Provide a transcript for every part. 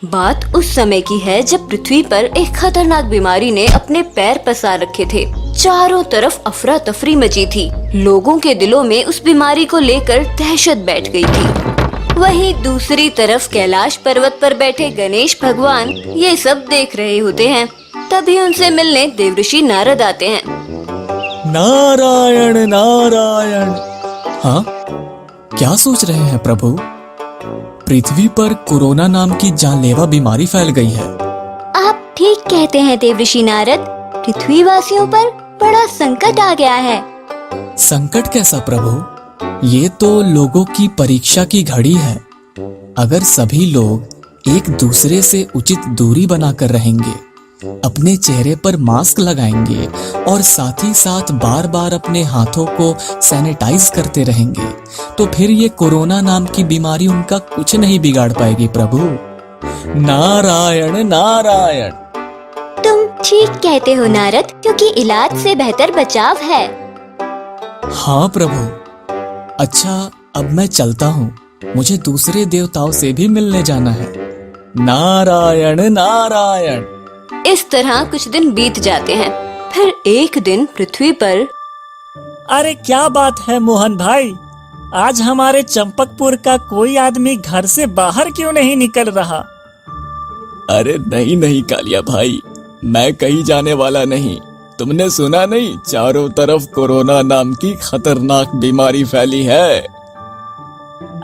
बात उस समय की है जब पृथ्वी पर एक खतरनाक बीमारी ने अपने पैर पसार रखे थे। चारों तरफ अफरा तफरी मची थी। लोगों के दिलों में उस बीमारी को लेकर दहशत बैठ गई थी। वहीं दूसरी तरफ कैलाश पर्वत पर बैठे गणेश भगवान ये सब देख रहे होते हैं। तभी उनसे मिलने देवऋषि नारद आते हैं। नारायण नारायण। हाँ, क्या सोच रहे हैं प्रभु? पृथ्वी पर कोरोना नाम की जानलेवा बीमारी फैल गई है। आप ठीक कहते हैं देवऋषि नारद। पृथ्वीवासियों पर बड़ा संकट आ गया है। संकट कैसा प्रभु? ये तो लोगों की परीक्षा की घड़ी है। अगर सभी लोग एक दूसरे से उचित दूरी बनाकर रहेंगे, अपने चेहरे पर मास्क लगाएंगे और साथ ही साथ बार बार अपने हाथों को सैनिटाइज करते रहेंगे, तो फिर ये कोरोना नाम की बीमारी उनका कुछ नहीं बिगाड़ पाएगी प्रभु। नारायण नारायण। तुम ठीक कहते हो नारद, क्योंकि इलाज से बेहतर बचाव है। हाँ प्रभु। अच्छा, अब मैं चलता हूँ। मुझे दूसरे देवताओं से भी मिलने जाना है। नारायण नारायण। इस तरह कुछ दिन बीत जाते हैं। फिर एक दिन पृथ्वी पर अरे क्या बात है मोहन भाई, आज हमारे चंपकपुर का कोई आदमी घर से बाहर क्यों नहीं निकल रहा? अरे नहीं नहीं कालिया भाई, मैं कहीं जाने वाला नहीं। तुमने सुना नहीं, चारों तरफ कोरोना नाम की खतरनाक बीमारी फैली है।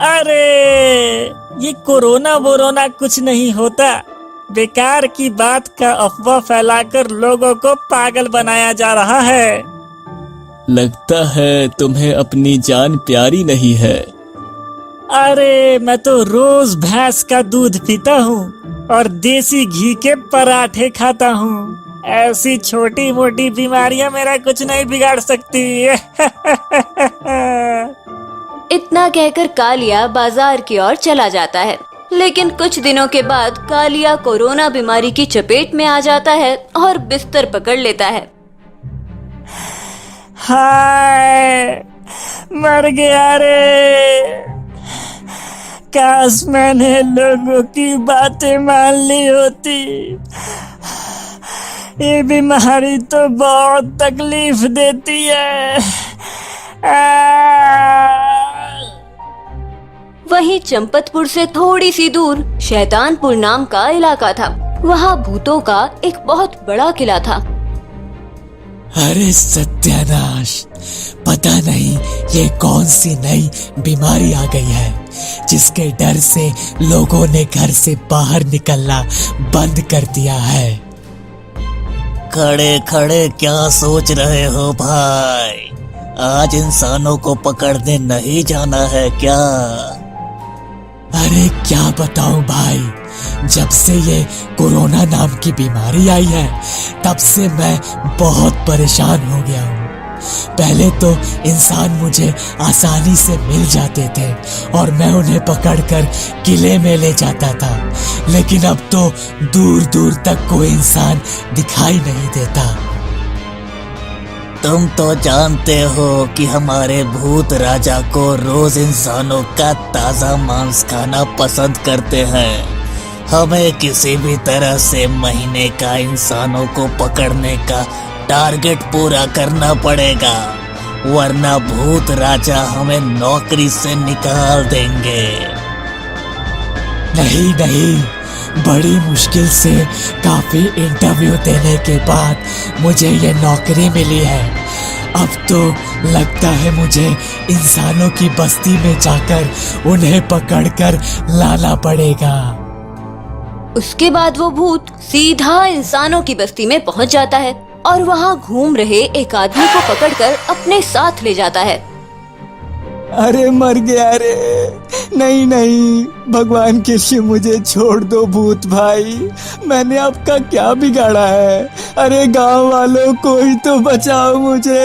अरे ये कोरोना वोरोना कुछ नहीं होता। बेकार की बात का अफवाह फैलाकर लोगों को पागल बनाया जा रहा है। लगता है तुम्हें अपनी जान प्यारी नहीं है। अरे मैं तो रोज भैंस का दूध पीता हूँ और देसी घी के पराठे खाता हूँ। ऐसी छोटी मोटी बीमारियां मेरा कुछ नहीं बिगाड़ सकती। इतना कहकर कालिया बाजार की ओर चला जाता है। लेकिन कुछ दिनों के बाद कालिया कोरोना बीमारी की चपेट में आ जाता है और बिस्तर पकड़ लेता है। हाय, मर गया रे। काश मैंने लोगों की बातें मान ली होती। ये बीमारी तो बहुत तकलीफ देती है। वहीं चंपतपुर से थोड़ी सी दूर शैतानपुर नाम का इलाका था। वहाँ भूतों का एक बहुत बड़ा किला था। अरे सत्यानाश, पता नहीं ये कौन सी नई बीमारी आ गई है जिसके डर से लोगों ने घर से बाहर निकलना बंद कर दिया है। खड़े खड़े क्या सोच रहे हो भाई? आज इंसानों को पकड़ने नहीं जाना है क्या? अरे क्या बताऊं भाई, जब से ये कोरोना नाम की बीमारी आई है तब से मैं बहुत परेशान हो गया हूँ। पहले तो इंसान मुझे आसानी से मिल जाते थे और मैं उन्हें पकड़कर किले में ले जाता था, लेकिन अब तो दूर दूर तक कोई इंसान दिखाई नहीं देता। तुम तो जानते हो कि हमारे भूत राजा को रोज इंसानों का ताजा मांस खाना पसंद करते हैं। हमें किसी भी तरह से महीने का इंसानों को पकड़ने का टारगेट पूरा करना पड़ेगा, वरना भूत राजा हमें नौकरी से निकाल देंगे। नहीं नहीं, बड़ी मुश्किल से काफी इंटरव्यू देने के बाद मुझे ये नौकरी मिली है। अब तो लगता है मुझे इंसानों की बस्ती में जाकर उन्हें पकड़कर लाना पड़ेगा। उसके बाद वो भूत सीधा इंसानों की बस्ती में पहुंच जाता है और वहाँ घूम रहे एक आदमी को पकड़कर अपने साथ ले जाता है। अरे मर गया रे। नहीं नहीं, भगवान के लिए मुझे छोड़ दो भूत भाई, मैंने आपका क्या बिगाड़ा है? अरे गांव वालों, कोई तो बचाओ मुझे।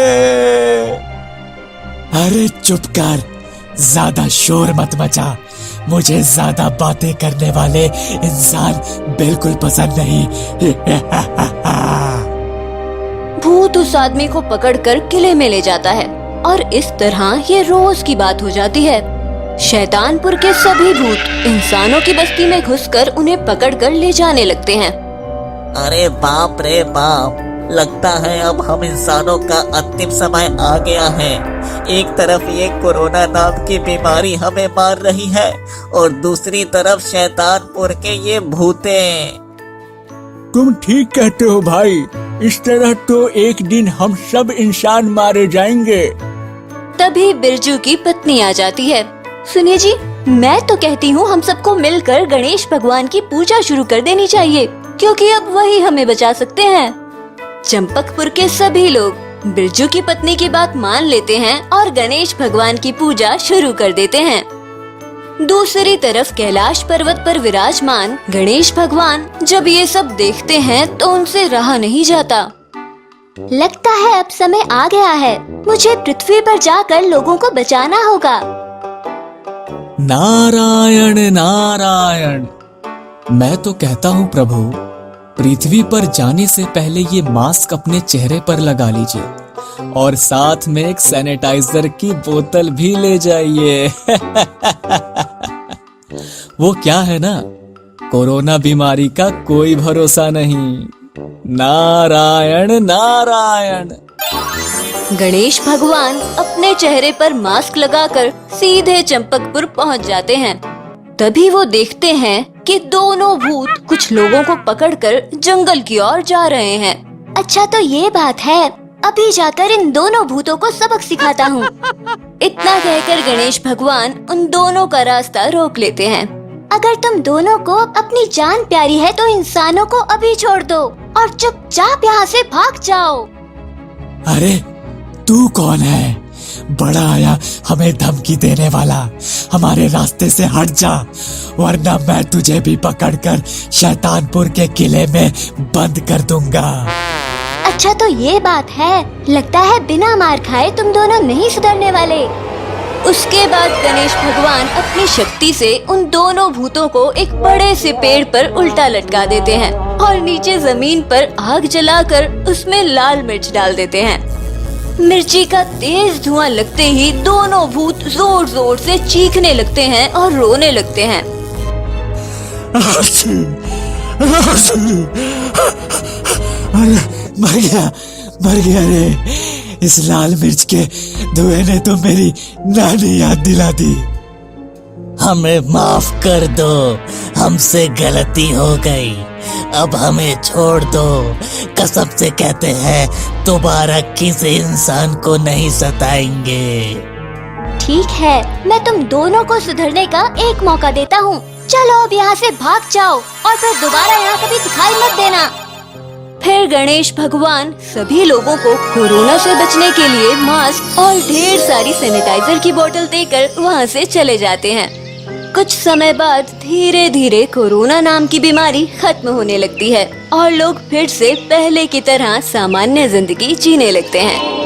अरे चुप कर, ज्यादा शोर मत मचा। मुझे ज्यादा बातें करने वाले इंसान बिल्कुल पसंद नहीं। भूत उस आदमी को पकड़कर किले में ले जाता है और इस तरह ये रोज की बात हो जाती है। शैतानपुर के सभी भूत इंसानों की बस्ती में घुसकर उन्हें पकड़कर ले जाने लगते हैं। अरे बाप रे बाप, लगता है अब हम इंसानों का अंतिम समय आ गया है। एक तरफ ये कोरोना नाम की बीमारी हमें मार रही है और दूसरी तरफ शैतानपुर के ये भूते। तुम ठीक कहते हो भाई, इस तरह तो एक दिन हम सब इंसान मारे जाएंगे। तभी बिरजू की पत्नी आ जाती है। सुनिए जी, मैं तो कहती हूँ हम सबको मिलकर गणेश भगवान की पूजा शुरू कर देनी चाहिए, क्योंकि अब वही हमें बचा सकते हैं। चंपकपुर के सभी लोग बिरजू की पत्नी की बात मान लेते हैं और गणेश भगवान की पूजा शुरू कर देते हैं। दूसरी तरफ कैलाश पर्वत पर विराजमान गणेश भगवान जब ये सब देखते हैं तो उनसे रहा नहीं जाता। लगता है अब समय आ गया है, मुझे पृथ्वी पर जाकर लोगों को बचाना होगा। नारायण नारायण। मैं तो कहता हूँ प्रभु, पृथ्वी पर जाने से पहले ये मास्क अपने चेहरे पर लगा लीजिए और साथ में एक सैनिटाइजर की बोतल भी ले जाइए। वो क्या है ना, कोरोना बीमारी का कोई भरोसा नहीं। नारायण नारायण। गणेश भगवान अपने चेहरे पर मास्क लगाकर सीधे चंपकपुर पहुंच जाते हैं। तभी वो देखते हैं कि दोनों भूत कुछ लोगों को पकड़कर जंगल की ओर जा रहे हैं। अच्छा तो ये बात है, अभी जाकर इन दोनों भूतों को सबक सिखाता हूँ। इतना कहकर गणेश भगवान उन दोनों का रास्ता रोक लेते हैं। अगर तुम दोनों को अपनी जान प्यारी है तो इंसानों को अभी छोड़ दो और चुपचाप यहाँ से भाग जाओ। अरे तू कौन है, बड़ा आया हमें धमकी देने वाला? हमारे रास्ते से हट जा, वरना मैं तुझे भी पकड़कर शैतानपुर के किले में बंद कर दूंगा। अच्छा तो ये बात है, लगता है बिना मार खाए तुम दोनों नहीं सुधरने वाले। उसके बाद गणेश भगवान अपनी शक्ति से उन दोनों भूतों को एक बड़े से पेड़ पर उल्टा लटका देते हैं और नीचे जमीन पर आग जलाकर उसमें लाल मिर्च डाल देते हैं। मिर्ची का तेज धुआं लगते ही दोनों भूत जोर जोर से चीखने लगते हैं और रोने लगते हैं। अरे मर गया रे। इस लाल मिर्च के धुएं ने तो मेरी नानी याद दिला दी। हमें माफ कर दो, हमसे गलती हो गई, अब हमें छोड़ दो। कसम से कहते हैं दोबारा किसी इंसान को नहीं सताएंगे। ठीक है, मैं तुम दोनों को सुधरने का एक मौका देता हूँ। चलो अब यहाँ से भाग जाओ और फिर दोबारा यहाँ कभी दिखाई मत देना। फिर गणेश भगवान सभी लोगों को कोरोना से बचने के लिए मास्क और ढेर सारी सैनिटाइजर की बोतल देकर वहाँ से चले जाते हैं। कुछ समय बाद धीरे धीरे कोरोना नाम की बीमारी खत्म होने लगती है और लोग फिर से पहले की तरह सामान्य जिंदगी जीने लगते हैं।